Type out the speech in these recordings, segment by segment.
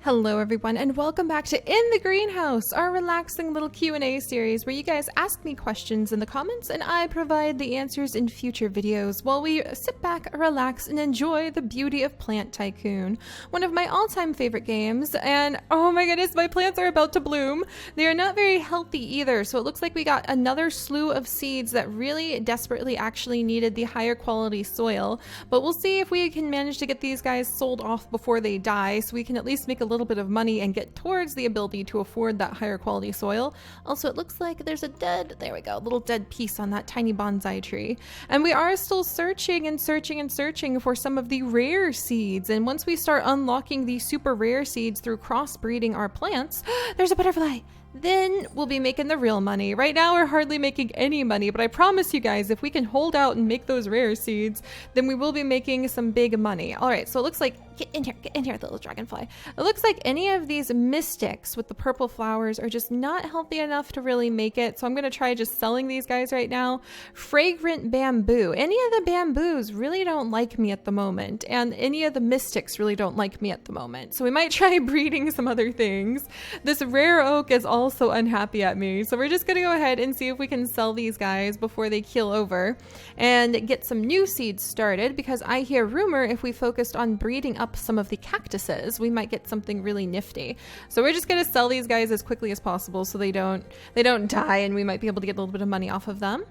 Hello everyone and welcome back to In the Greenhouse, our relaxing little Q&A series where you guys ask me questions in the comments and I provide the answers in future videos while we sit back, relax, and enjoy the beauty of Plant Tycoon, one of my all-time favorite games. And oh my goodness, my plants are about to bloom. They are not very healthy either, so it looks like we got another slew of seeds that really desperately actually needed the higher quality soil, but we'll see if we can manage to get these guys sold off before they die so we can at least make a little bit of money and get towards the ability to afford that higher quality soil. Also, it looks like there's a little dead piece on that tiny bonsai tree. And we are still searching and searching and searching for some of the rare seeds. And once we start unlocking the super rare seeds through crossbreeding our plants, there's a butterfly. Then we'll be making the real money. Right now we're hardly making any money, but I promise you guys, if we can hold out and make those rare seeds, then we will be making some big money. All right, so it looks like, get in here, little dragonfly. It looks like any of these mystics with the purple flowers are just not healthy enough to really make it, so I'm gonna try just selling these guys right now. Fragrant bamboo. Any of the bamboos really don't like me at the moment, and any of the mystics really don't like me at the moment, so we might try breeding some other things. This rare oak is also unhappy at me, so we're just gonna go ahead and see if we can sell these guys before they keel over and get some new seeds started, because I hear rumor if we focused on breeding up some of the cactuses we might get something really nifty. So we're just gonna sell these guys as quickly as possible so they don't die and we might be able to get a little bit of money off of them.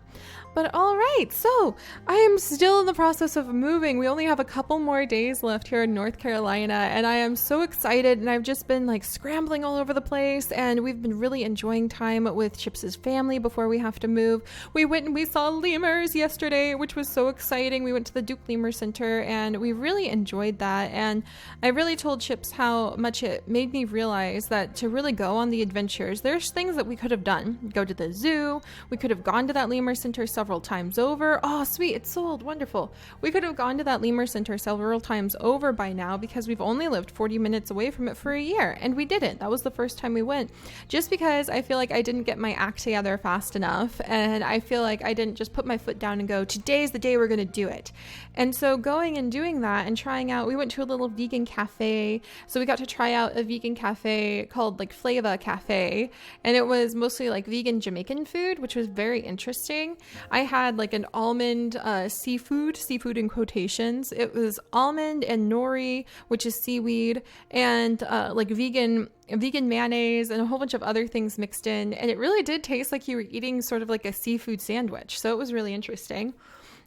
But all right, so I am still in the process of moving. We only have a couple more days left here in North Carolina and I am so excited, and I've just been like scrambling all over the place, and we've been really enjoying time with Chips's family before we have to move. We went and we saw lemurs yesterday, which was so exciting. We went to the Duke Lemur Center and we really enjoyed that, and I really told Chips how much it made me realize that to really go on the adventures, there's things that we could have done. Go to the zoo, we could have gone to that lemur center several times over. Oh sweet, it's sold, wonderful. We could have gone to that lemur center several times over by now because we've only lived 40 minutes away from it for a year, and we didn't. That was the first time we went, just because I feel like I didn't get my act together fast enough, and I feel like I didn't just put my foot down and go, today's the day we're gonna do it. And so going and doing that and trying out, we went to a little vegan cafe, so we got to try out a vegan cafe called like Flava Cafe, and it was mostly like vegan Jamaican food, which was very interesting. I had like an almond seafood in quotations. It was almond and nori, which is seaweed, and like vegan mayonnaise and a whole bunch of other things mixed in, and it really did taste like you were eating sort of like a seafood sandwich, so it was really interesting.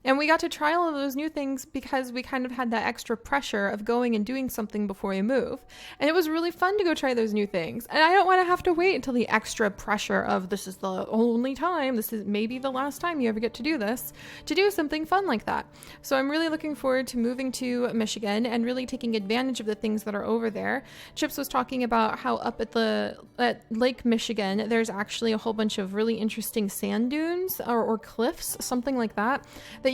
And we got to try all of those new things because we kind of had that extra pressure of going and doing something before we move. And it was really fun to go try those new things. And I don't want to have to wait until the extra pressure of this is the only time, this is maybe the last time you ever get to do this, to do something fun like that. So I'm really looking forward to moving to Michigan and really taking advantage of the things that are over there. Chips was talking about how up at Lake Michigan, there's actually a whole bunch of really interesting sand dunes or cliffs, something like that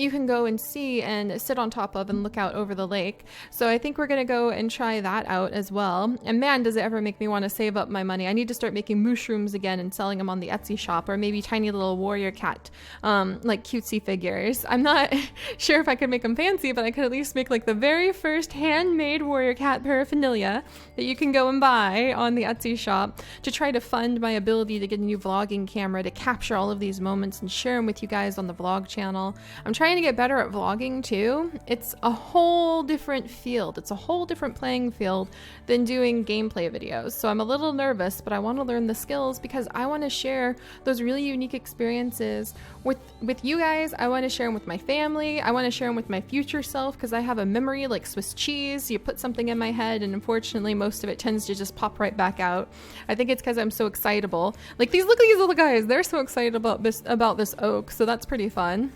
you can go and see and sit on top of and look out over the lake. So I think we're going to go and try that out as well. And man, does it ever make me want to save up my money. I need to start making mushrooms again and selling them on the Etsy shop, or maybe tiny little warrior cat, like cutesy figures. I'm not sure if I could make them fancy, but I could at least make like the very first handmade warrior cat paraphernalia that you can go and buy on the Etsy shop to try to fund my ability to get a new vlogging camera to capture all of these moments and share them with you guys on the vlog channel. I'm trying to get better at vlogging too. It's a whole different field. It's a whole different playing field than doing gameplay videos. So I'm a little nervous, but I want to learn the skills because I want to share those really unique experiences with you guys. I want to share them with my family. I want to share them with my future self because I have a memory like Swiss cheese. You put something in my head and unfortunately most of it tends to just pop right back out. I think it's because I'm so excitable. Like look at these little guys. They're so excited about this oak. So that's pretty fun.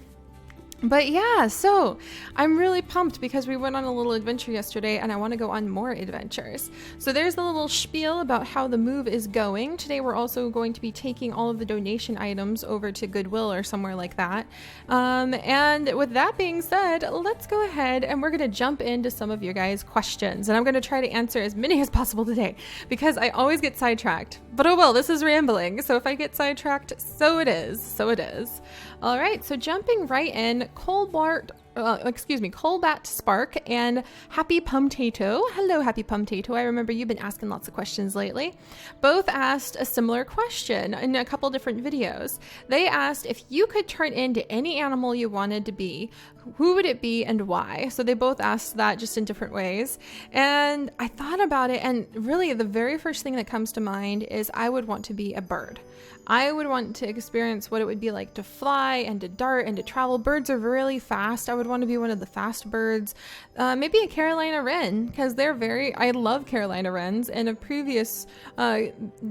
But yeah, so I'm really pumped because we went on a little adventure yesterday and I want to go on more adventures. So there's the little spiel about how the move is going. Today we're also going to be taking all of the donation items over to Goodwill or somewhere like that. And with that being said, let's go ahead and we're going to jump into some of your guys' questions. And I'm going to try to answer as many as possible today because I always get sidetracked. But oh well, this is rambling. So if I get sidetracked, so it is. All right, so jumping right in, Colbart Colbat Spark and Happy Pumtato. Hello, Happy Pumtato. I remember you've been asking lots of questions lately. Both asked a similar question in a couple different videos. They asked if you could turn into any animal you wanted to be, who would it be and why? So they both asked that just in different ways. And I thought about it, and really the very first thing that comes to mind is I would want to be a bird. I would want to experience what it would be like to fly and to dart and to travel. Birds are really fast. I would want to be one of the fast birds. Maybe a Carolina wren, because I love Carolina wrens. In a previous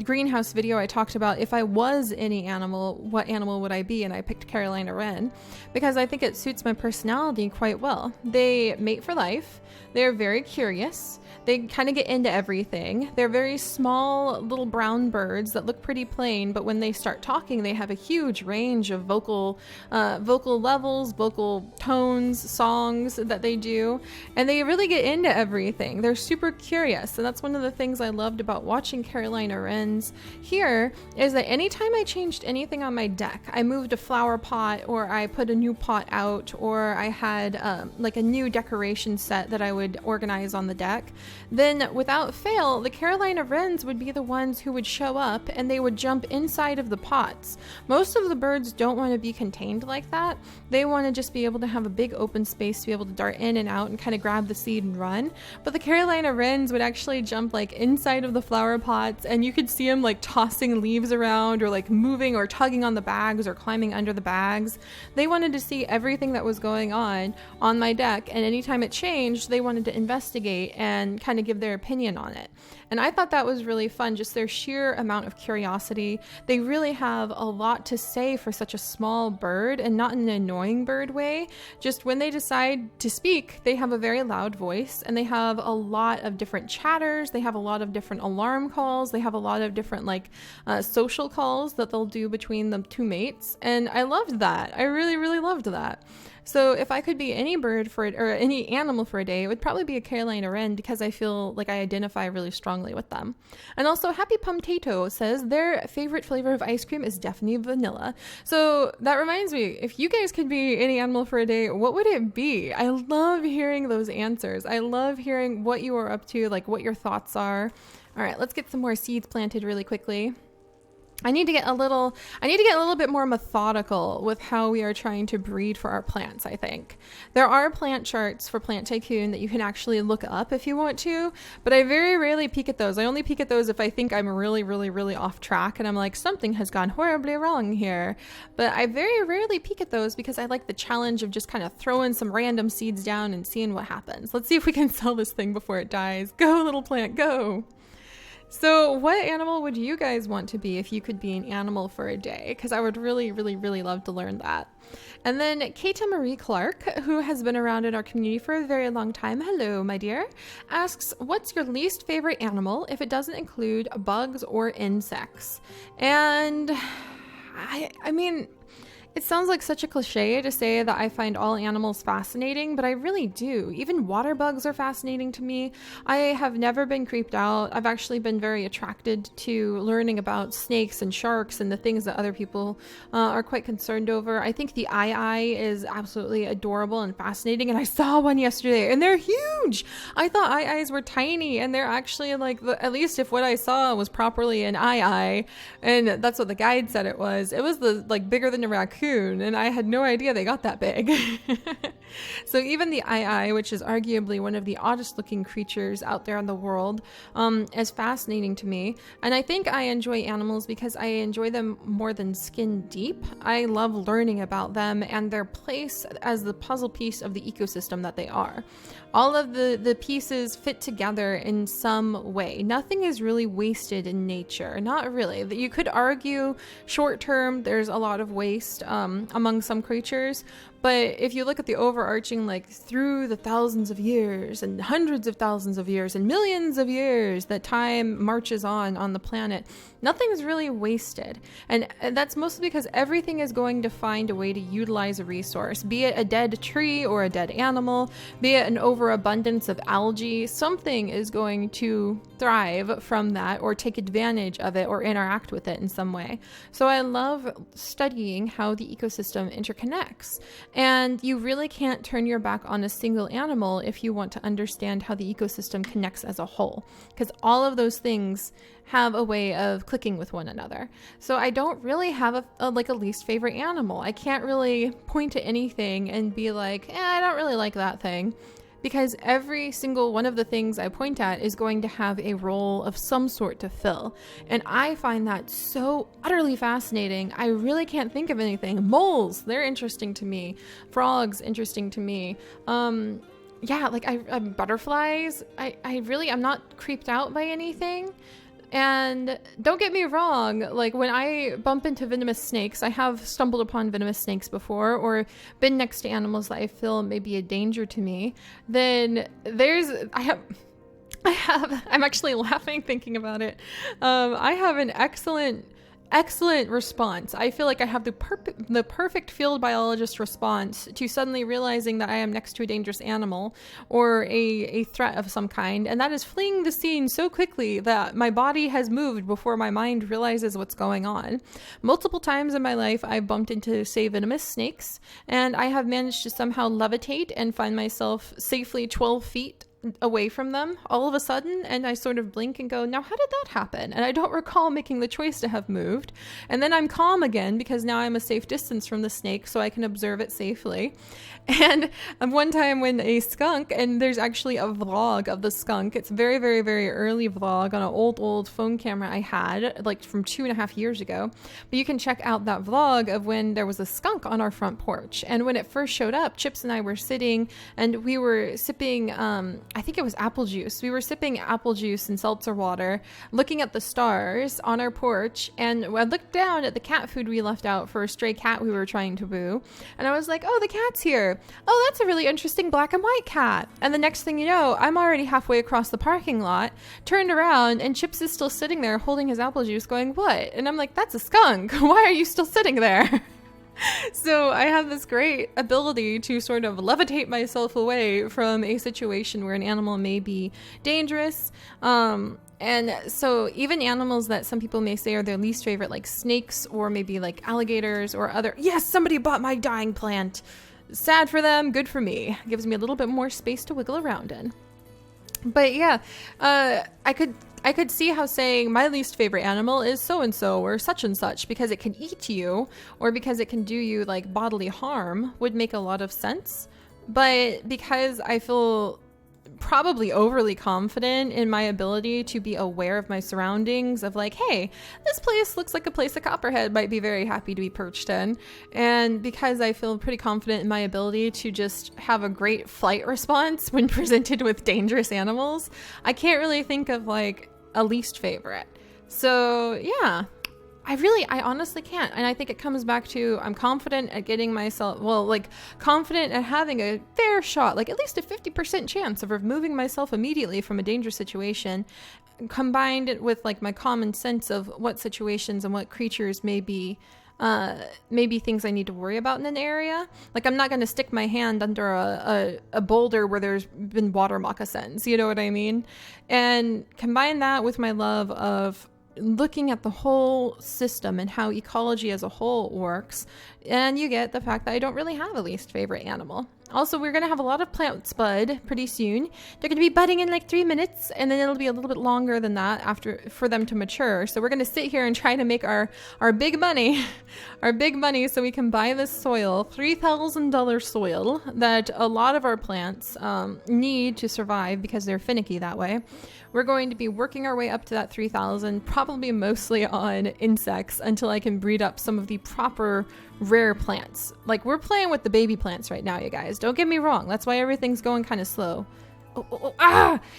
greenhouse video, I talked about if I was any animal, what animal would I be? And I picked Carolina wren because I think it suits my personality quite well. They mate for life. They're very curious. They kind of get into everything. They're very small little brown birds that look pretty plain, but when they start talking, they have a huge range of vocal levels, vocal tones, songs that they do, and they really get into everything. They're super curious, and that's one of the things I loved about watching Carolina wrens here is that anytime I changed anything on my deck, I moved a flower pot or I put a new pot out or I had like a new decoration set that I would organize on the deck, then without fail, the Carolina wrens would be the ones who would show up and they would jump inside of the pots. Most of the birds don't want to be contained like that. They want to just be able to have a big open space to be able to dart in and out and kind of grab the seed and run. But the Carolina wrens would actually jump like inside of the flower pots, and you could see them like tossing leaves around or like moving or tugging on the bags or climbing under the bags. They wanted to see everything that was going on my deck, and anytime it changed, they wanted to investigate and kind of give their opinion on it. And I thought that was really fun, just their sheer amount of curiosity. They really have a lot to say for such a small bird, and not in an annoying bird way. Just when they decide to speak, they have a very loud voice, and they have a lot of different chatters. They have a lot of different alarm calls. They have a lot of different social calls that they'll do between the two mates. And I loved that. I really, really loved that. So if I could be any bird for it, or any animal for a day, it would probably be a Carolina wren because I feel like I identify really strongly with them. And also Happy Pumtato says their favorite flavor of ice cream is definitely vanilla. So that reminds me, if you guys could be any animal for a day, what would it be? I love hearing those answers. I love hearing what you are up to, like what your thoughts are. All right, let's get some more seeds planted really quickly. I need to get a little bit more methodical with how we are trying to breed for our plants, I think. There are plant charts for Plant Tycoon that you can actually look up if you want to, but I very rarely peek at those. I only peek at those if I think I'm really, really, really off track and I'm like, something has gone horribly wrong here. But I very rarely peek at those because I like the challenge of just kind of throwing some random seeds down and seeing what happens. Let's see if we can sell this thing before it dies. Go, little plant, go. So what animal would you guys want to be if you could be an animal for a day? Because I would really, really, really love to learn that. And then Kata Marie Clark, who has been around in our community for a very long time, hello, my dear, asks, what's your least favorite animal if it doesn't include bugs or insects? And I mean, it sounds like such a cliche to say that I find all animals fascinating, but I really do. Even water bugs are fascinating to me. I have never been creeped out. I've actually been very attracted to learning about snakes and sharks and the things that other people are quite concerned over. I think the eye is absolutely adorable and fascinating, and I saw one yesterday, and they're huge. I thought eyes were tiny, and they're actually like, at least if what I saw was properly an eye, and that's what the guide said it was bigger than a raccoon. And I had no idea they got that big. So even the eye, which is arguably one of the oddest looking creatures out there in the world, is fascinating to me. And I think I enjoy animals because I enjoy them more than skin deep. I love learning about them and their place as the puzzle piece of the ecosystem that they are. All of the pieces fit together in some way. Nothing is really wasted in nature. Not really. You could argue short term, there's a lot of waste among some creatures. But if you look at the overarching, like through the thousands of years and hundreds of thousands of years and millions of years that time marches on the planet, nothing is really wasted. And that's mostly because everything is going to find a way to utilize a resource, be it a dead tree or a dead animal, be it an overabundance of algae. Something is going to thrive from that or take advantage of it or interact with it in some way. So I love studying how the ecosystem interconnects. And you really can't turn your back on a single animal if you want to understand how the ecosystem connects as a whole, because all of those things have a way of clicking with one another. So I don't really have a least favorite animal. I can't really point to anything and be like, I don't really like that thing. Because every single one of the things I point at is going to have a role of some sort to fill. And I find that so utterly fascinating. I really can't think of anything. Moles, they're interesting to me. Frogs, interesting to me. Butterflies, I'm not creeped out by anything. And don't get me wrong, like when I bump into venomous snakes, I have stumbled upon venomous snakes before, or been next to animals that I feel may be a danger to me, then I'm actually laughing thinking about it. I have an excellent response. I feel like I have the perfect field biologist response to suddenly realizing that I am next to a dangerous animal or a threat of some kind, and that is fleeing the scene so quickly that my body has moved before my mind realizes what's going on. Multiple times in my life, I've bumped into, say, venomous snakes, and I have managed to somehow levitate and find myself safely 12 feet away from them all of a sudden, and I sort of blink and go, now how did that happen? And I don't recall making the choice to have moved. And then I'm calm again because now I'm a safe distance from the snake so I can observe it safely. And one time when a skunk, and there's actually a vlog of the skunk, it's very, very, very early vlog on an old phone camera I had, like from 2.5 years ago. But you can check out that vlog of when there was a skunk on our front porch. And when it first showed up, Chips and I were sitting and we were sipping, I think it was apple juice. We were sipping apple juice and seltzer water, looking at the stars on our porch. And I looked down at the cat food we left out for a stray cat we were trying to woo. And I was like, oh, the cat's here. Oh, that's a really interesting black and white cat. And the next thing you know, I'm already halfway across the parking lot, turned around, and Chips is still sitting there holding his apple juice going, what? And I'm like, that's a skunk. Why are you still sitting there? So I have this great ability to sort of levitate myself away from a situation where an animal may be dangerous. And so even animals that some people may say are their least favorite, like snakes or maybe like alligators or other. Yes, somebody bought my dying plant. Sad for them, good for me. Gives me a little bit more space to wiggle around in. But yeah, I could see how saying my least favorite animal is so-and-so or such and such because it can eat you or because it can do you like bodily harm would make a lot of sense. But because I feel probably overly confident in my ability to be aware of my surroundings of like, hey, this place looks like a place a copperhead might be very happy to be perched in. And because I feel pretty confident in my ability to just have a great flight response when presented with dangerous animals, I can't really think of like a least favorite. So yeah, I honestly can't. And I think it comes back to I'm confident at getting myself, confident at having a fair shot, like at least a 50% chance of removing myself immediately from a dangerous situation, combined with like my common sense of what situations and what creatures may be things I need to worry about in an area. Like I'm not going to stick my hand under a boulder where there's been water moccasins, you know what I mean? And combine that with my love of looking at the whole system and how ecology as a whole works, and you get the fact that I don't really have a least favorite animal. Also, we're going to have a lot of plants bud pretty soon. They're going to be budding in like 3 minutes, and then it'll be a little bit longer than that for them to mature. So we're going to sit here and try to make our big money, so we can buy this soil, $3,000 soil that a lot of our plants need to survive because they're finicky that way. We're going to be working our way up to that 3,000, probably mostly on insects until I can breed up some of the proper rare plants. Like we're playing with the baby plants right now, you guys. Don't get me wrong. That's why everything's going kind of slow.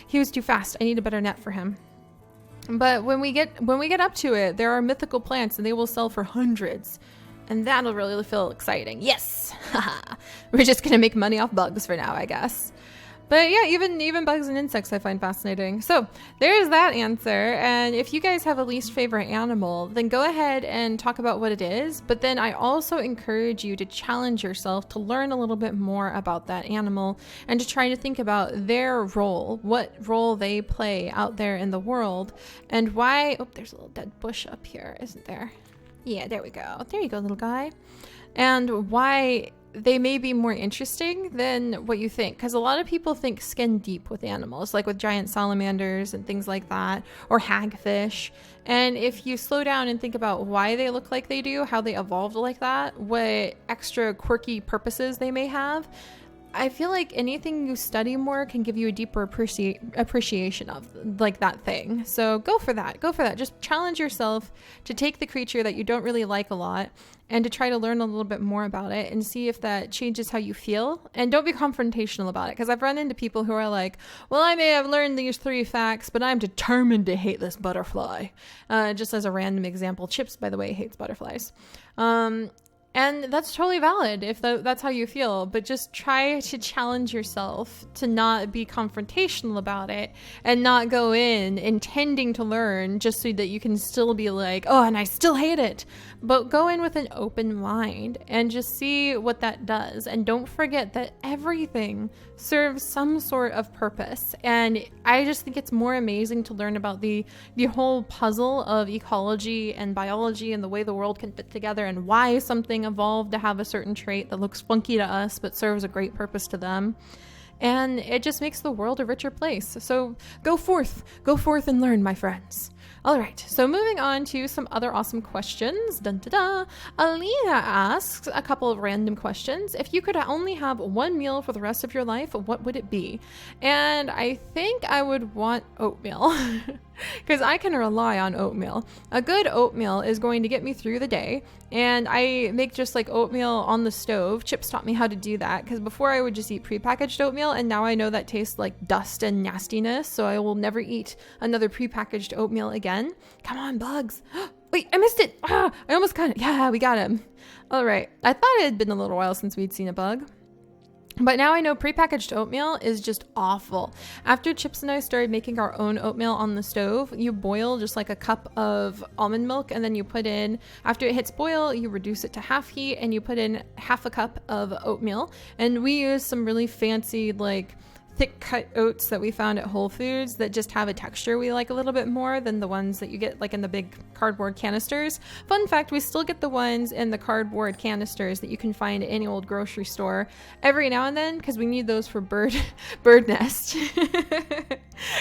He was too fast. I need a better net for him. But when we get up to it, there are mythical plants and they will sell for hundreds. And that'll really feel exciting. Yes. We're just going to make money off bugs for now, I guess. But yeah, even bugs and insects I find fascinating. So there's that answer. And if you guys have a least favorite animal, then go ahead and talk about what it is. But then I also encourage you to challenge yourself to learn a little bit more about that animal and to try to think about their role, what role they play out there in the world, and why. Oh, there's a little dead bush up here, isn't there? Yeah, there we go. There you go, little guy. And why they may be more interesting than what you think. Because a lot of people think skin deep with animals, like with giant salamanders and things like that, or hagfish. And if you slow down and think about why they look like they do, how they evolved like that, what extra quirky purposes they may have, I feel like anything you study more can give you a deeper appreciation of like that thing. So go for that. Go for that. Just challenge yourself to take the creature that you don't really like a lot and to try to learn a little bit more about it and see if that changes how you feel. And don't be confrontational about it, because I've run into people who are like, well, I may have learned these 3 facts, but I'm determined to hate this butterfly. Just as a random example, Chips, by the way, hates butterflies. And that's totally valid if that's how you feel, but just try to challenge yourself to not be confrontational about it and not go in intending to learn just so that you can still be like, oh, and I still hate it. But go in with an open mind and just see what that does. And don't forget that everything serves some sort of purpose. And I just think it's more amazing to learn about the whole puzzle of ecology and biology and the way the world can fit together and why something evolved to have a certain trait that looks funky to us but serves a great purpose to them. And it just makes the world a richer place. So go forth and learn, my friends. All right, so moving on to some other awesome questions. Dun, da, da. Alina asks a couple of random questions. If you could only have one meal for the rest of your life, what would it be? And I think I would want oatmeal because I can rely on oatmeal. A good oatmeal is going to get me through the day. And I make just like oatmeal on the stove. Chips taught me how to do that because before I would just eat prepackaged oatmeal, and now I know that tastes like dust and nastiness, so I will never eat another prepackaged oatmeal again. Come on, bugs. Wait, I missed it. I almost got it. Yeah, we got him. All right. I thought it had been a little while since we'd seen a bug. But now I know prepackaged oatmeal is just awful. After Chips and I started making our own oatmeal on the stove, you boil just like a cup of almond milk, and then you put in, after it hits boil, you reduce it to half heat and you put in half a cup of oatmeal. And we use some really fancy like thick cut oats that we found at Whole Foods that just have a texture we like a little bit more than the ones that you get like in the big cardboard canisters. Fun fact, we still get the ones in the cardboard canisters that you can find at any old grocery store every now and then because we need those for bird nest.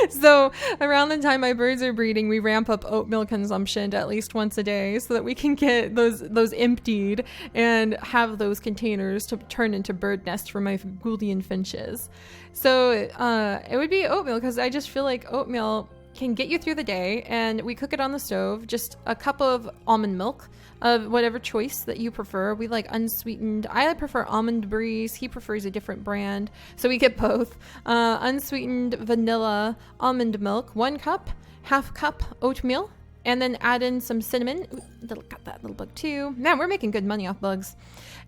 So around the time my birds are breeding, we ramp up oatmeal consumption to at least once a day so that we can get those emptied and have those containers to turn into bird nests for my Gouldian finches. So it would be oatmeal because I just feel like oatmeal can get you through the day, and we cook it on the stove. Just a cup of almond milk of whatever choice that you prefer. We like unsweetened. I prefer Almond Breeze. He prefers a different brand, so we get both. Unsweetened vanilla almond milk, 1 cup, half cup oatmeal, and then add in some cinnamon. Ooh, got that little bug too. Man, we're making good money off bugs.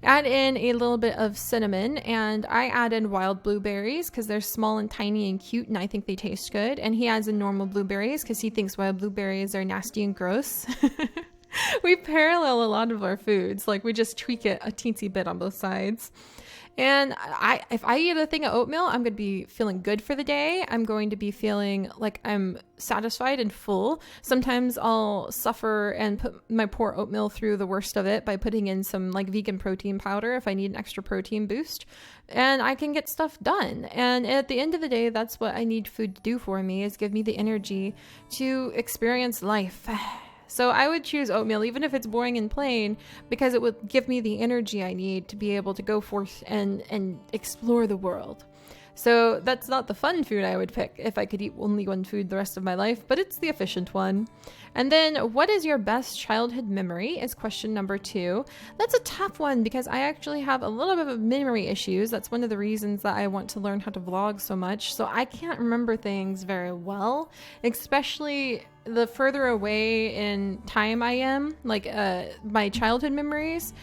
Add in a little bit of cinnamon, and I add in wild blueberries because they're small and tiny and cute, and I think they taste good. And he adds in normal blueberries because he thinks wild blueberries are nasty and gross. We parallel a lot of our foods. Like we just tweak it a teensy bit on both sides. And if I eat a thing of oatmeal, I'm going to be feeling good for the day. I'm going to be feeling like I'm satisfied and full. Sometimes I'll suffer and put my poor oatmeal through the worst of it by putting in some like vegan protein powder if I need an extra protein boost. And I can get stuff done. And at the end of the day, that's what I need food to do for me, is give me the energy to experience life. So I would choose oatmeal, even if it's boring and plain, because it would give me the energy I need to be able to go forth and explore the world. So that's not the fun food I would pick if I could eat only one food the rest of my life, but it's the efficient one. And then, what is your best childhood memory is question number 2. That's a tough one because I actually have a little bit of memory issues. That's one of the reasons that I want to learn how to vlog so much. So I can't remember things very well, especially the further away in time I am, like my childhood memories.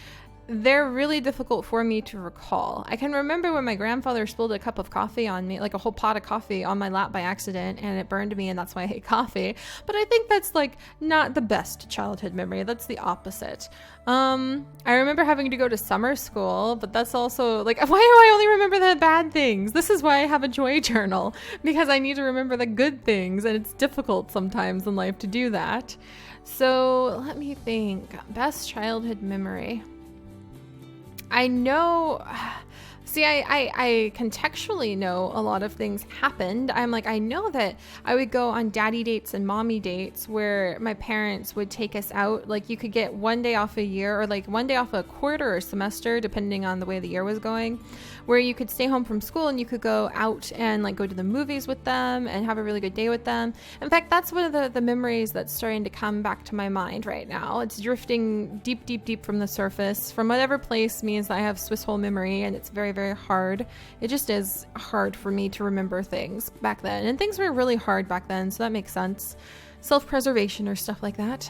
They're really difficult for me to recall. I can remember when my grandfather spilled a cup of coffee on me, like a whole pot of coffee on my lap by accident, and it burned me, and that's why I hate coffee. But I think that's like not the best childhood memory. That's the opposite. I remember having to go to summer school, but that's also like, why do I only remember the bad things? This is why I have a joy journal, because I need to remember the good things, and it's difficult sometimes in life to do that. So let me think. Best childhood memory. I know, see, I contextually know a lot of things happened. I'm like, I know that I would go on daddy dates and mommy dates where my parents would take us out. Like you could get 1 day off a year, or like 1 day off a quarter or semester, depending on the way the year was going, where you could stay home from school and you could go out and like go to the movies with them and have a really good day with them. In fact, that's one of the memories that's starting to come back to my mind right now. It's drifting deep, deep, deep from the surface. From whatever place means that I have Swiss hole memory, and it's very, very hard. It just is hard for me to remember things back then. And things were really hard back then, so that makes sense. Self-preservation or stuff like that.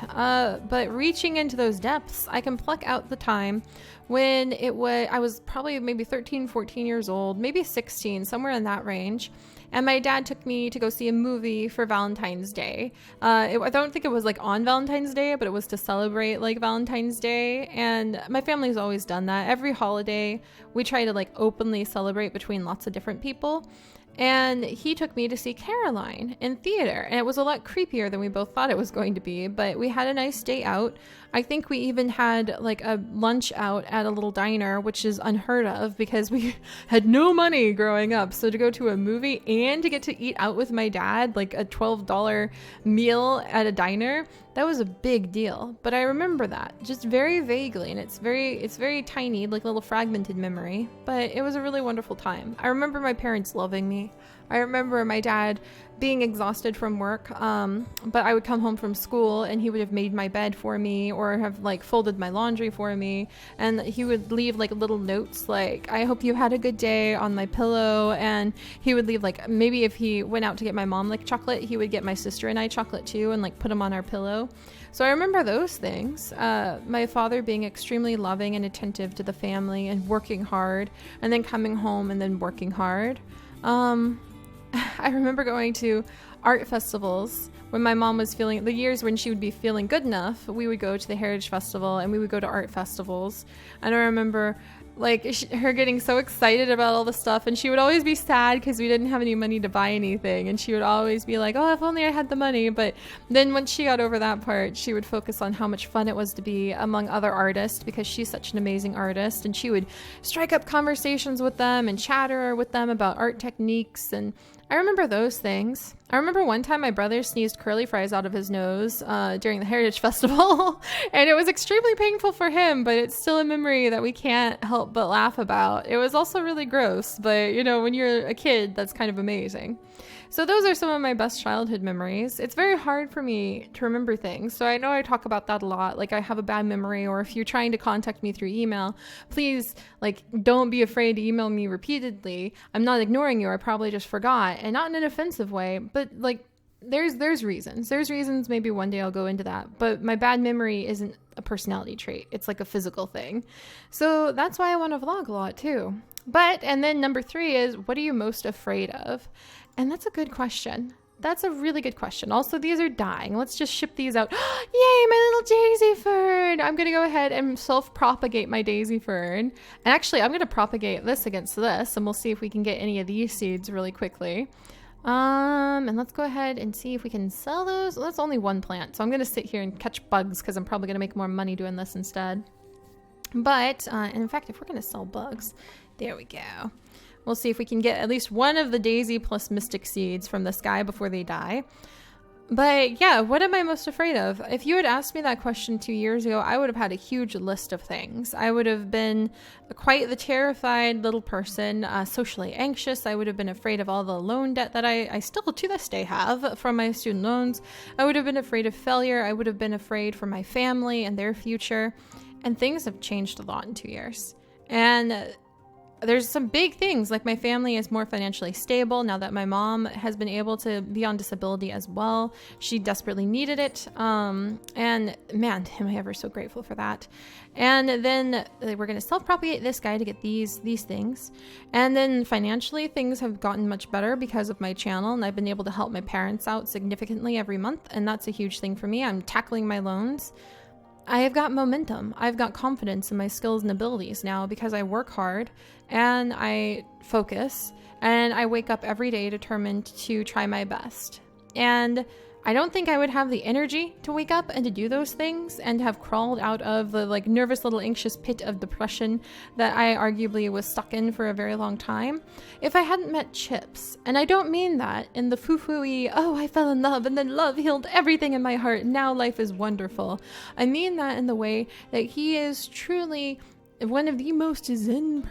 But reaching into those depths, I can pluck out the time when I was probably maybe 13, 14 years old, maybe 16, somewhere in that range. And my dad took me to go see a movie for Valentine's Day. I don't think it was like on Valentine's Day, but it was to celebrate like Valentine's Day. And my family's always done that. Every holiday, we try to like openly celebrate between lots of different people. And he took me to see Caroline in theater, and it was a lot creepier than we both thought it was going to be, but we had a nice day out. I think we even had like a lunch out at a little diner, which is unheard of because we had no money growing up. So to go to a movie and to get to eat out with my dad, like a $12 meal at a diner, that was a big deal. But I remember that just very vaguely, and it's very tiny, like a little fragmented memory, but it was a really wonderful time. I remember my parents loving me. I remember my dad being exhausted from work, but I would come home from school and he would have made my bed for me or have like folded my laundry for me, and he would leave like little notes like, I hope you had a good day, on my pillow. And he would leave like, maybe if he went out to get my mom like chocolate, he would get my sister and I chocolate too and like put them on our pillow. So I remember those things. My father being extremely loving and attentive to the family and working hard, and then coming home and then working hard. I remember going to art festivals when my mom was feeling, the years when she would be feeling good enough, we would go to the Heritage Festival and we would go to art festivals. And I remember like her getting so excited about all the stuff, and she would always be sad because we didn't have any money to buy anything, and she would always be like, oh, if only I had the money. But then once she got over that part, she would focus on how much fun it was to be among other artists, because she's such an amazing artist, and she would strike up conversations with them and chatter with them about art techniques. And I remember those things. I remember one time my brother sneezed curly fries out of his nose during the Heritage Festival, and it was extremely painful for him, but it's still a memory that we can't help but laugh about. It was also really gross, but you know, when you're a kid, that's kind of amazing. So those are some of my best childhood memories. It's very hard for me to remember things, so I know I talk about that a lot. Like, I have a bad memory, or if you're trying to contact me through email, please, like, don't be afraid to email me repeatedly. I'm not ignoring you. I probably just forgot, and not in an offensive way, but like, there's reasons. There's reasons. Maybe one day I'll go into that. But my bad memory isn't a personality trait. It's like a physical thing. So that's why I want to vlog a lot too. And then number 3 is, what are you most afraid of? And that's a good question. That's a really good question. Also, these are dying. Let's just ship these out. Yay, my little daisy fern. I'm going to go ahead and self-propagate my daisy fern. And actually, I'm going to propagate this against this, and we'll see if we can get any of these seeds really quickly. And let's go ahead and see if we can sell those. Well, that's only one plant, so I'm going to sit here and catch bugs because I'm probably going to make more money doing this instead. But, and in fact, if we're going to sell bugs, there we go. We'll see if we can get at least one of the daisy plus mystic seeds from this guy before they die. But yeah, what am I most afraid of? If you had asked me that question 2 years ago, I would have had a huge list of things. I would have been quite the terrified little person, socially anxious. I would have been afraid of all the loan debt that I still to this day have from my student loans. I would have been afraid of failure. I would have been afraid for my family and their future. And things have changed a lot in 2 years. And there's some big things, like my family is more financially stable now that my mom has been able to be on disability as well. She desperately needed it. And man, am I ever so grateful for that. And then we're going to self-propagate this guy to get these things. And then financially, things have gotten much better because of my channel, and I've been able to help my parents out significantly every month. And that's a huge thing for me. I'm tackling my loans. I have got momentum. I've got confidence in my skills and abilities now because I work hard and I focus and I wake up every day determined to try my best. And I don't think I would have the energy to wake up and to do those things and have crawled out of the like nervous little anxious pit of depression that I arguably was stuck in for a very long time if I hadn't met Chips. And I don't mean that in the foo-foo-y, oh, I fell in love and then love healed everything in my heart. Now life is wonderful. I mean that in the way that he is truly one of the most zen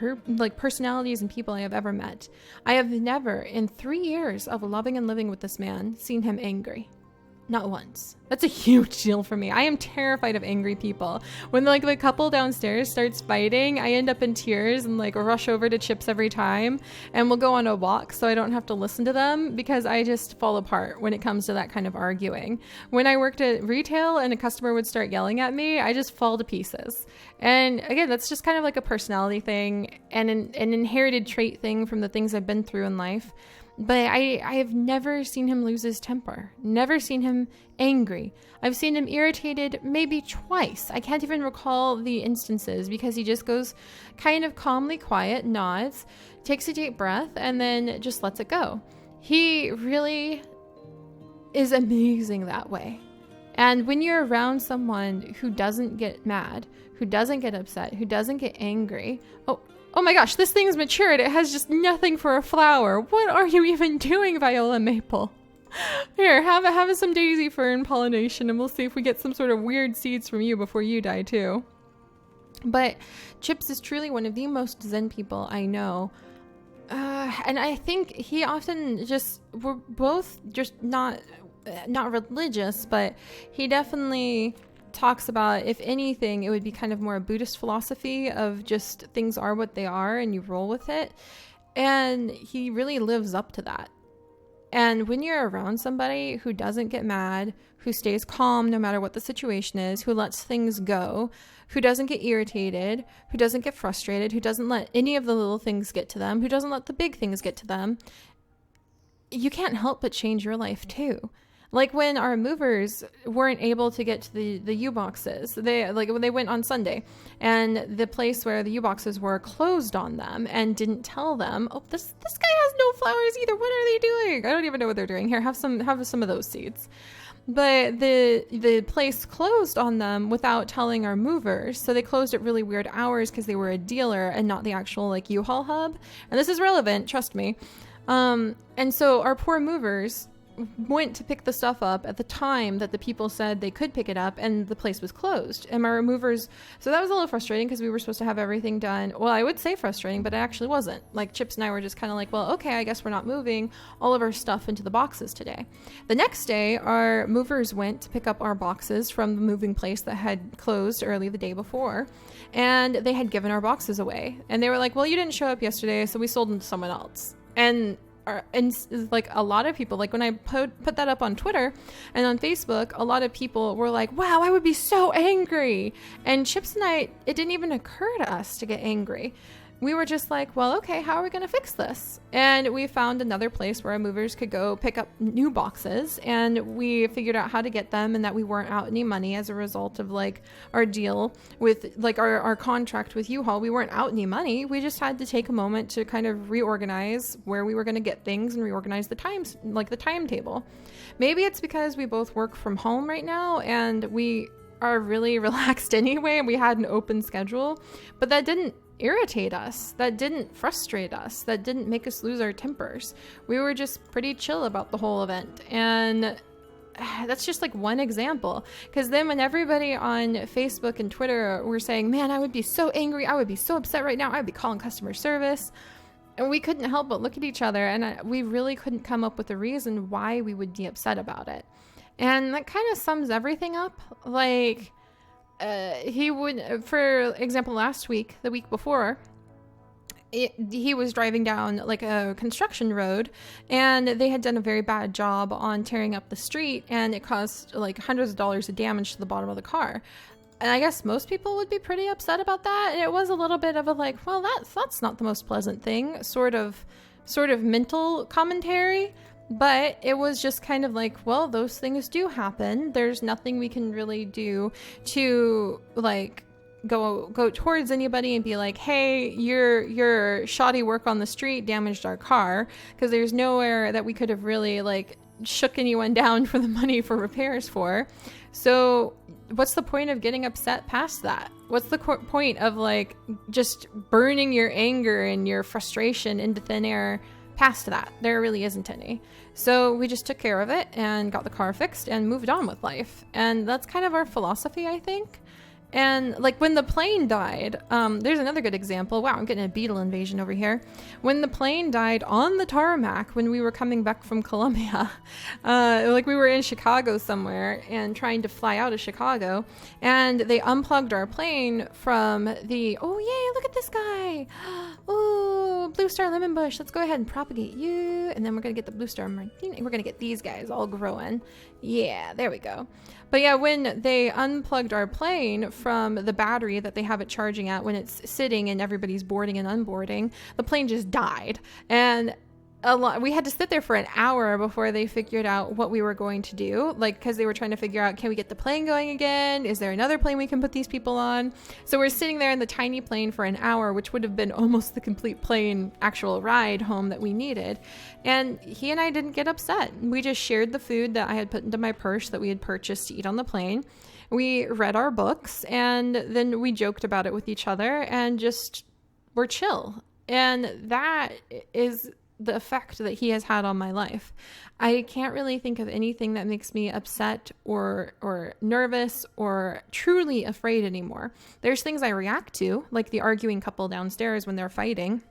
personalities and people I have ever met. I have never, in 3 years of loving and living with this man, seen him angry. Not once. That's a huge deal for me. I am terrified of angry people. When like the couple downstairs starts fighting, I end up in tears and like rush over to Chips every time, and we'll go on a walk so I don't have to listen to them because I just fall apart when it comes to that kind of arguing. When I worked at retail and a customer would start yelling at me, I just fall to pieces. And again, that's just kind of like a personality thing and an inherited trait thing from the things I've been through in life. But I have never seen him lose his temper, never seen him angry. I've seen him irritated maybe twice. I can't even recall the instances because he just goes kind of calmly quiet, nods, takes a deep breath, and then just lets it go. He really is amazing that way. And when you're around someone who doesn't get mad, who doesn't get upset, who doesn't get angry, oh my gosh, this thing's matured. It has just nothing for a flower. What are you even doing, Viola Maple? Here, have some daisy fern pollination and we'll see if we get some sort of weird seeds from you before you die too. But Chips is truly one of the most zen people I know. And I think he often we're both just not religious, but he definitely talks about, if anything, it would be kind of more a Buddhist philosophy of just things are what they are and you roll with it. And he really lives up to that. And when you're around somebody who doesn't get mad, who stays calm no matter what the situation is, who lets things go, who doesn't get irritated, who doesn't get frustrated, who doesn't let any of the little things get to them, who doesn't let the big things get to them, you can't help but change your life too. Like when our movers weren't able to get to the U-boxes, when they went on Sunday and the place where the U-boxes were closed on them and didn't tell them, oh, this guy has no flowers either. What are they doing? I don't even know what they're doing. Here, have some of those seeds. But the place closed on them without telling our movers. So they closed at really weird hours because they were a dealer and not the actual like U-Haul hub. And this is relevant, trust me. And so our poor movers went to pick the stuff up at the time that the people said they could pick it up, and the place was closed. And my removers, so that was a little frustrating because we were supposed to have everything done. Well, I would say frustrating, but it actually wasn't. Like Chips and I were just kind of like, well, okay, I guess we're not moving all of our stuff into the boxes today. The next day, our movers went to pick up our boxes from the moving place that had closed early the day before, and they had given our boxes away. And they were like, well, you didn't show up yesterday, so we sold them to someone else. And like a lot of people, like when I put that up on Twitter and on Facebook, a lot of people were like, wow, I would be so angry. And Chips and I, it didn't even occur to us to get angry. We were just like, well, okay, how are we going to fix this? And we found another place where our movers could go pick up new boxes, and we figured out how to get them, and that we weren't out any money as a result of like our deal with like our contract with U-Haul. We weren't out any money. We just had to take a moment to kind of reorganize where we were going to get things and reorganize the times, like the timetable. Maybe it's because we both work from home right now and we are really relaxed anyway, and we had an open schedule, but that didn't irritate us, that didn't frustrate us, that didn't make us lose our tempers. We were just pretty chill about the whole event. And that's just like one example, because then when everybody on Facebook and Twitter were saying, man, I would be so angry, I would be so upset right now, I'd be calling customer service, and we couldn't help but look at each other, and we really couldn't come up with a reason why we would be upset about it. And that kind of sums everything up. Like he would, for example, last week, the week before, he was driving down like a construction road, and they had done a very bad job on tearing up the street, and it caused like hundreds of dollars of damage to the bottom of the car. And I guess most people would be pretty upset about that. And it was a little bit of a like, well, that's not the most pleasant thing, sort of mental commentary. But it was just kind of like, well, those things do happen. There's nothing we can really do to like go towards anybody and be like, hey, your shoddy work on the street damaged our car, because there's nowhere that we could have really like shook anyone down for the money for repairs for. So what's the point of getting upset past that? What's the point of like just burning your anger and your frustration into thin air past that? There really isn't any. So we just took care of it and got the car fixed and moved on with life. And that's kind of our philosophy, I think. And like when the plane died, there's another good example. Wow, I'm getting a beetle invasion over here. When the plane died on the tarmac when we were coming back from Colombia, like we were in Chicago somewhere and trying to fly out of Chicago, and they unplugged our plane from the, oh yay, look at this guy. Oh, blue star lemon bush. Let's go ahead and propagate you. And then we're going to get the blue star martini. We're going to get these guys all growing. Yeah, there we go. But yeah, when they unplugged our plane from the battery that they have it charging at when it's sitting and everybody's boarding and unboarding, the plane just died. And we had to sit there for an hour before they figured out what we were going to do. Like, because they were trying to figure out, can we get the plane going again? Is there another plane we can put these people on? So we're sitting there in the tiny plane for an hour, which would have been almost the complete plane actual ride home that we needed. And he and I didn't get upset. We just shared the food that I had put into my purse that we had purchased to eat on the plane. We read our books, and then we joked about it with each other and just were chill. And that is the effect that he has had on my life. I can't really think of anything that makes me upset or nervous or truly afraid anymore. There's things I react to, like the arguing couple downstairs when they're fighting.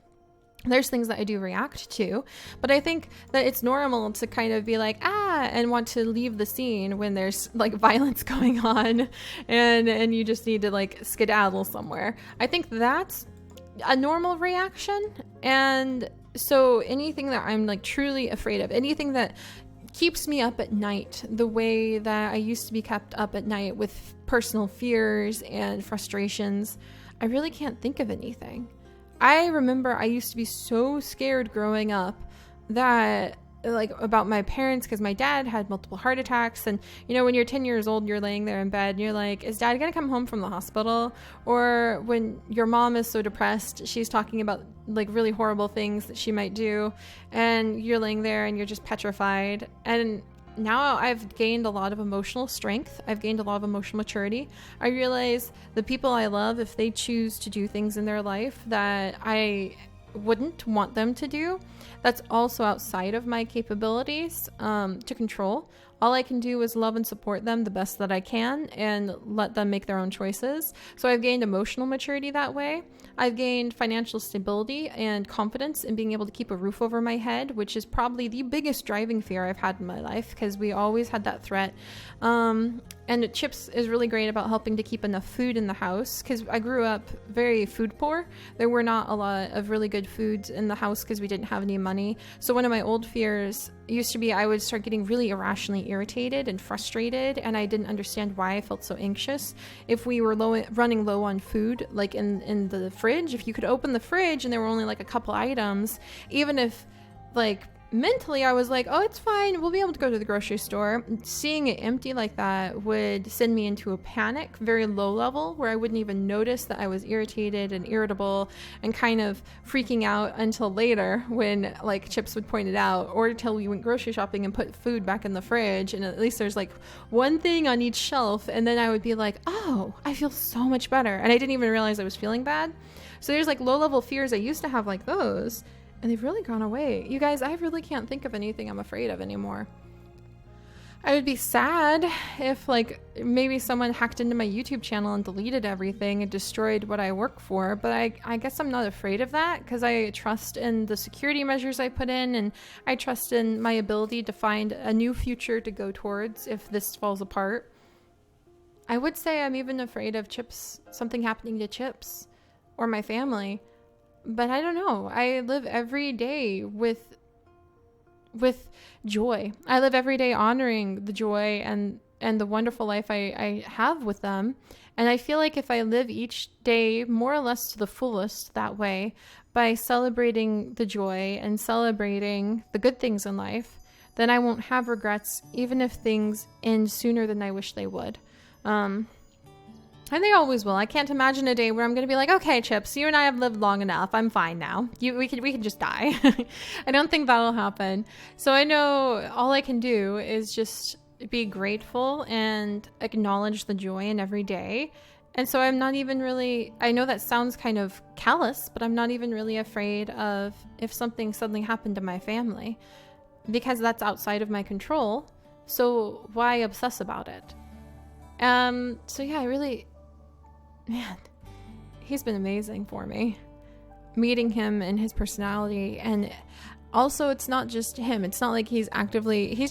There's things that I do react to, but I think that it's normal to kind of be like, and want to leave the scene when there's like violence going on and you just need to like skedaddle somewhere. I think that's a normal reaction. And so anything that I'm like truly afraid of, anything that keeps me up at night, the way that I used to be kept up at night with personal fears and frustrations, I really can't think of anything. I remember I used to be so scared growing up that like about my parents, because my dad had multiple heart attacks, and you know when you're 10 years old, you're laying there in bed and you're like, is dad gonna come home from the hospital? Or when your mom is so depressed, she's talking about like really horrible things that she might do, and you're laying there and you're just petrified. And now I've gained a lot of emotional strength. I've gained a lot of emotional maturity. I realize the people I love, if they choose to do things in their life that I wouldn't want them to do, that's also outside of my capabilities to control. All I can do is love and support them the best that I can and let them make their own choices. So I've gained emotional maturity that way. I've gained financial stability and confidence in being able to keep a roof over my head, which is probably the biggest driving fear I've had in my life, because we always had that threat. And Chips is really great about helping to keep enough food in the house, because I grew up very food poor. There were not a lot of really good foods in the house because we didn't have any money. So one of my old fears used to be I would start getting really irrationally irritated and frustrated, and I didn't understand why I felt so anxious. If we were running low on food, like in the fridge, if you could open the fridge and there were only like a couple items, even if like mentally I was like, oh, it's fine, we'll be able to go to the grocery store, seeing it empty like that would send me into a panic, very low level, where I wouldn't even notice that I was irritated and irritable and kind of freaking out until later when like Chips would point it out, or until we went grocery shopping and put food back in the fridge and at least there's like one thing on each shelf, and then I would be like, oh, I feel so much better, and I didn't even realize I was feeling bad. So there's like low level fears I used to have like those, and they've really gone away. You guys, I really can't think of anything I'm afraid of anymore. I would be sad if like maybe someone hacked into my YouTube channel and deleted everything and destroyed what I work for, but I guess I'm not afraid of that because I trust in the security measures I put in, and I trust in my ability to find a new future to go towards if this falls apart. I would say I'm even afraid of something happening to Chips or my family. But I don't know. I live every day with joy. I live every day honoring the joy and the wonderful life I have with them. And I feel like if I live each day more or less to the fullest that way, by celebrating the joy and celebrating the good things in life, then I won't have regrets, even if things end sooner than I wish they would. And they always will. I can't imagine a day where I'm going to be like, okay, Chips, you and I have lived long enough. I'm fine now. We can just die. I don't think that'll happen. So I know all I can do is just be grateful and acknowledge the joy in every day. And so I'm not even really, I know that sounds kind of callous, but I'm not even really afraid of if something suddenly happened to my family, because that's outside of my control. So why obsess about it? So yeah, I really, man, he's been amazing for me. Meeting him and his personality, and also it's not just him. It's not like he's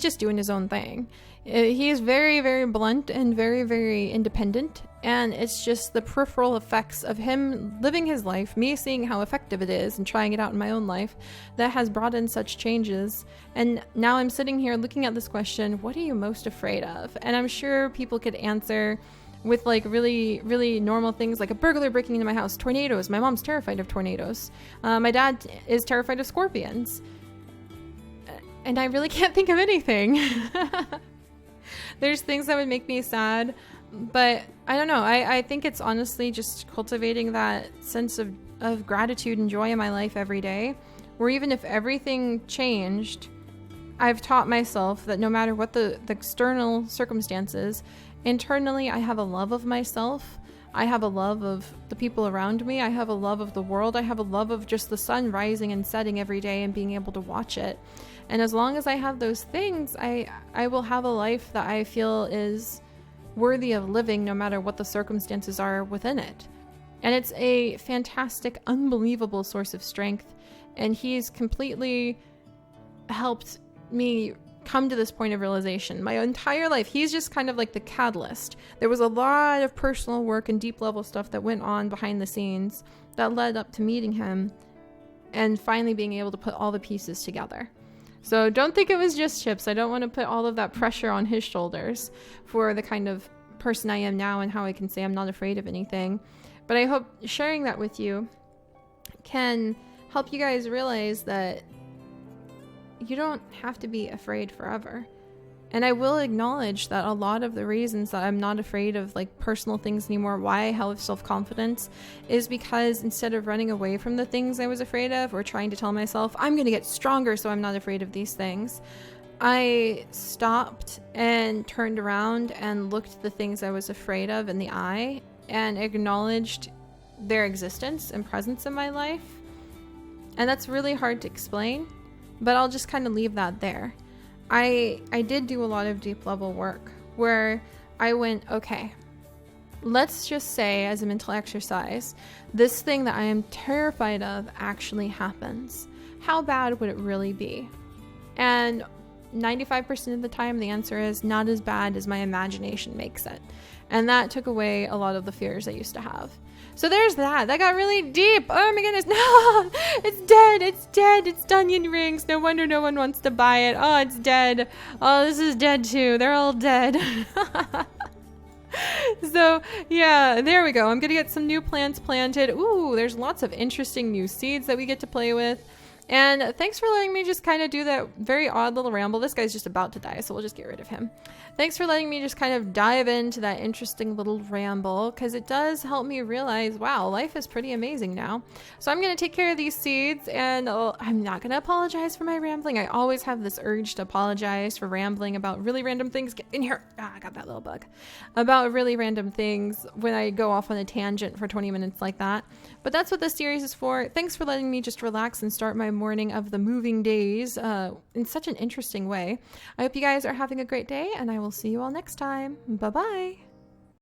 just doing his own thing. He is very, very blunt and very, very independent. And it's just the peripheral effects of him living his life, me seeing how effective it is and trying it out in my own life, that has brought in such changes. And now I'm sitting here looking at this question, what are you most afraid of? And I'm sure people could answer with like really, really normal things like a burglar breaking into my house, tornadoes. My mom's terrified of tornadoes. My dad is terrified of scorpions. And I really can't think of anything. There's things that would make me sad, but I don't know. I think it's honestly just cultivating that sense of gratitude and joy in my life every day, where even if everything changed, I've taught myself that no matter what the external circumstances, internally I have a love of myself. I have a love of the people around me. I have a love of the world. I have a love of just the sun rising and setting every day and being able to watch it. And as long as I have those things, I will have a life that I feel is worthy of living no matter what the circumstances are within it. And it's a fantastic, unbelievable source of strength. And he's completely helped me come to this point of realization. My entire life, he's just kind of like the catalyst. There was a lot of personal work and deep level stuff that went on behind the scenes that led up to meeting him and finally being able to put all the pieces together. So don't think it was just Chips. I don't want to put all of that pressure on his shoulders for the kind of person I am now and how I can say I'm not afraid of anything. But I hope sharing that with you can help you guys realize that you don't have to be afraid forever. And I will acknowledge that a lot of the reasons that I'm not afraid of like personal things anymore, why I have self-confidence, is because instead of running away from the things I was afraid of or trying to tell myself I'm going to get stronger so I'm not afraid of these things, I stopped and turned around and looked the things I was afraid of in the eye and acknowledged their existence and presence in my life. And that's really hard to explain, but I'll just kind of leave that there. I did do a lot of deep level work where I went, okay, let's just say as a mental exercise, this thing that I am terrified of actually happens. How bad would it really be? And 95% of the time, the answer is not as bad as my imagination makes it. And that took away a lot of the fears I used to have. So there's that. That got really deep. Oh my goodness. No, it's dead. It's dead. It's onion rings. No wonder no one wants to buy it. Oh, it's dead. Oh, this is dead too. They're all dead. So yeah, there we go. I'm going to get some new plants planted. Ooh, there's lots of interesting new seeds that we get to play with. And thanks for letting me just kind of do that very odd little ramble. This guy's just about to die, so we'll just get rid of him. Thanks for letting me just kind of dive into that interesting little ramble, because it does help me realize, wow, life is pretty amazing now. So I'm going to take care of these seeds, and I'm not going to apologize for my rambling. I always have this urge to apologize for rambling about really random things. Get in here. Ah, I got that little bug. About really random things when I go off on a tangent for 20 minutes like that. But that's what this series is for. Thanks for letting me just relax and start my morning of the moving days in such an interesting way. I hope you guys are having a great day, and I will see you all next time. Bye-bye.